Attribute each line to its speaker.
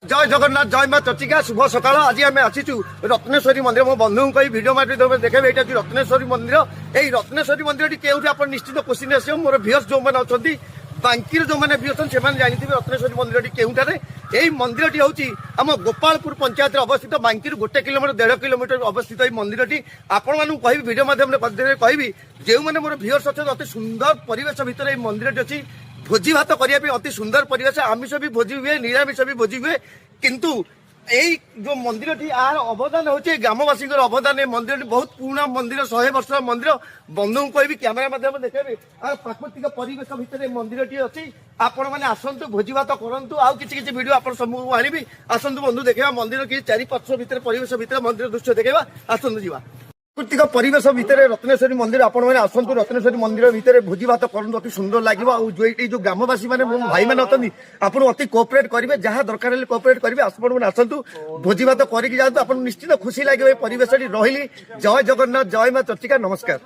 Speaker 1: जय जगन्नाथ जय माँ चर्चिका शुभ सकाल आज आम आसीचु रत्नेश्वरी मंदिर मो बंधु कही भिडियो माध्यम देखे ये रत्नेश्वरी मंदिर यही रत्नेश्वरी मंदिर केउठी आप निश्चित क्वेश्चन आसो मोर भियर्स जो मैंने अच्छा बांकी जो मैंने भी अच्छे से जानते रत्नेश्वरी मंदिर केउठार यही मंदिर हूँ आम गोपालपुर पंचायत अवस्थित बांकी 1 किलोमीटर 1.5 किलोमीटर अवस्थित यही मंदिर आपण मानू कह भिडियो माध्यम कहि जो मैंने मोर भियर्स अच्छे अति सुंदर परिवेश भितर मंदिर अच्छी भोजी भात करने अति सुंदर परिवेश आमिष भी भोजी हुए निरामिष भी भोजी हुए किंतु यही जो मंदिर आर अवदान हूँ ग्रामवासी अवदान मंदिर बहुत पुराना मंदिर 100 वर्ष मंदिर बंधु कहि कैमेरा माध्यम देखे आर प्राकृतिक परिवेश भितर मंदिर अच्छी आपण मैंने आसतु भोजी भात करूँ आउ कि भिड आप समूह आनी आसतु बंधु देखा मंदिर कि 4-5 भितर परिवेश भितर मंदिर दृश्य देखा आसतु जावा प्राकृतिक परिवेश भितर रत्नेश्वरी मंदिर आपण मैंने आसतु रत्नेश्वरी मंदिर भितर भोजी भात करूँ अति सुंदर लगे जो ग्रामवासी मैंने भाई मैंने अच्छा आप अति कोअपरेट करेंगे जहाँ दरकार कोअपरेट करेंगे आपण आसतु भोजी भात करके जातु आप निश्चित खुशी लगे परिवेश रही जय जगन्नाथ जय माँ चर्चिका नमस्कार।